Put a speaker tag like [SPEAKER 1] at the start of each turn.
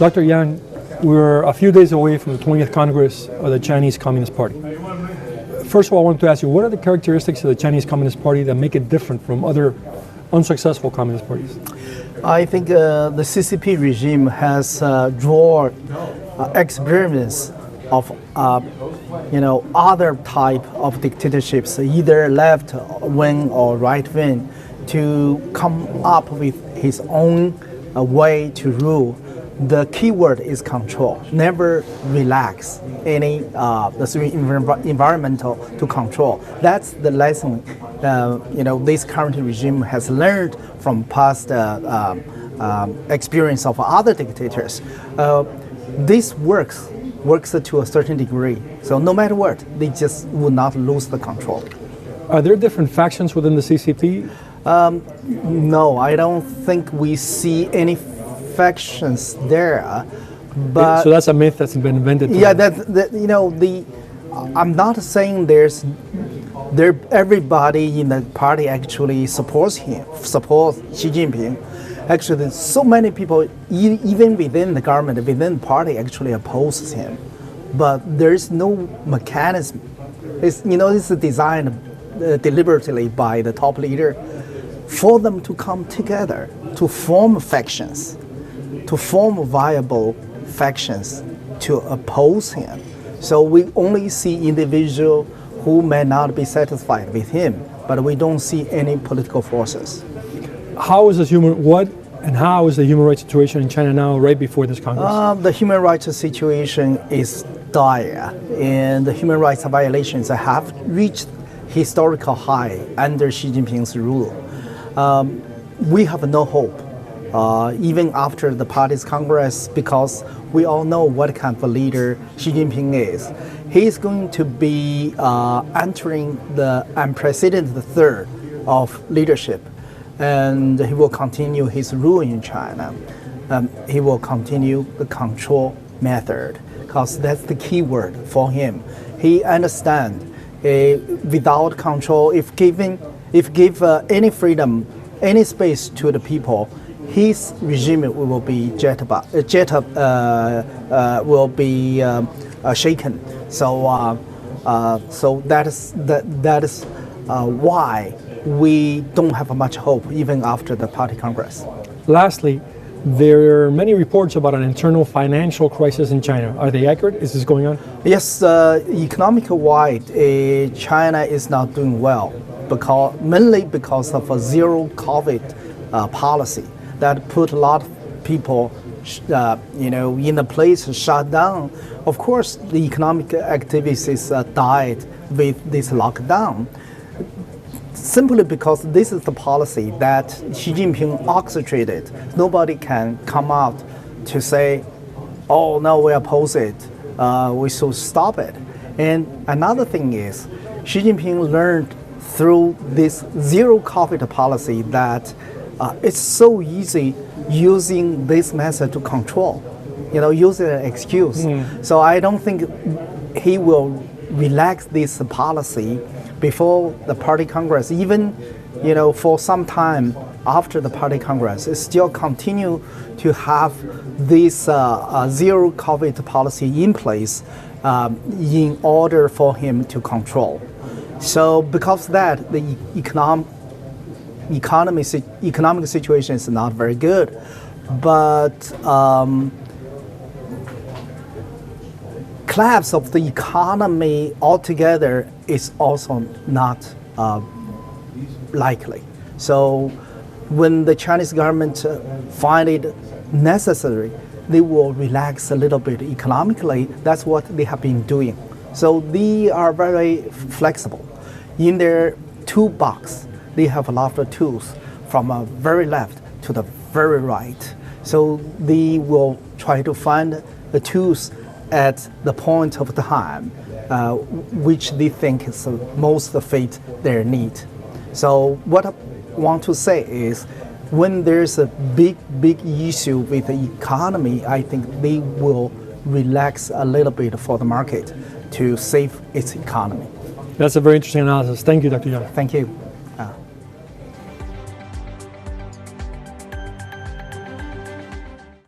[SPEAKER 1] Dr. Yang, we're a few days away from the 20th Congress of the Chinese Communist Party. First of all, I want to ask you, what are the characteristics of the Chinese Communist Party that make it different from other unsuccessful communist parties?
[SPEAKER 2] I think the CCP regime has drawn experiments of other type of dictatorships, either left wing or right wing, to come up with his own way to rule. The key word is control. Never relax any environmental to control. That's the lesson this current regime has learned from past experience of other dictators. This works to a certain degree. So no matter what, they just will not lose the control.
[SPEAKER 1] Are there different factions within the CCP?
[SPEAKER 2] No, I don't think we see any factions there. But
[SPEAKER 1] so that's a myth that's been invented.
[SPEAKER 2] Yeah, I'm not saying everybody in the party actually supports Xi Jinping. Actually, so many people, even within the government, within the party, actually opposes him. But there's no mechanism. It's designed deliberately by the top leader for them to come together to form factions, to form viable factions to oppose him. So we only see individuals who may not be satisfied with him, but we don't see any political forces.
[SPEAKER 1] How is the human rights situation in China now, right before this Congress?
[SPEAKER 2] The human rights situation is dire, and the human rights violations have reached historical high under Xi Jinping's rule. We have no hope, even after the party's Congress, because we all know what kind of a leader Xi Jinping is. He's going to be entering the unprecedented third of leadership, and he will continue his rule in China. He will continue the control method, because that's the key word for him. He understands without control, if give any freedom, any space to the people, his regime will be shaken. So that is why we don't have much hope even after the party Congress.
[SPEAKER 1] Lastly, there are many reports about an internal financial crisis in China. Are they accurate? Is this going on?
[SPEAKER 2] Yes, economic-wide, China is not doing well, mainly because of a zero-COVID policy that put a lot of people, in the place shut down. Of course, the economic activities died with this lockdown. Simply because this is the policy that Xi Jinping orchestrated. Nobody can come out to say, oh, no, we oppose it, we should stop it. And another thing is, Xi Jinping learned through this zero COVID policy that it's so easy using this method to control, using an excuse. So I don't think he will relax this policy before the party Congress, even for some time after the party Congress, it still continue to have this zero COVID policy in place in order for him to control. So because of that, the economic situation is not very good, but collapse of the economy altogether is also not likely. So when the Chinese government find it necessary, they will relax a little bit economically. That's what they have been doing. So they are very flexible. In their toolbox, they have a lot of tools from a very left to the very right. So they will try to find the tools at the point of time which they think is most fit their need. So what I want to say is, when there's a big issue with the economy, I think they will relax a little bit for the market to save its economy.
[SPEAKER 1] That's a very interesting analysis. Thank you, Dr. Jianli.
[SPEAKER 2] Thank you.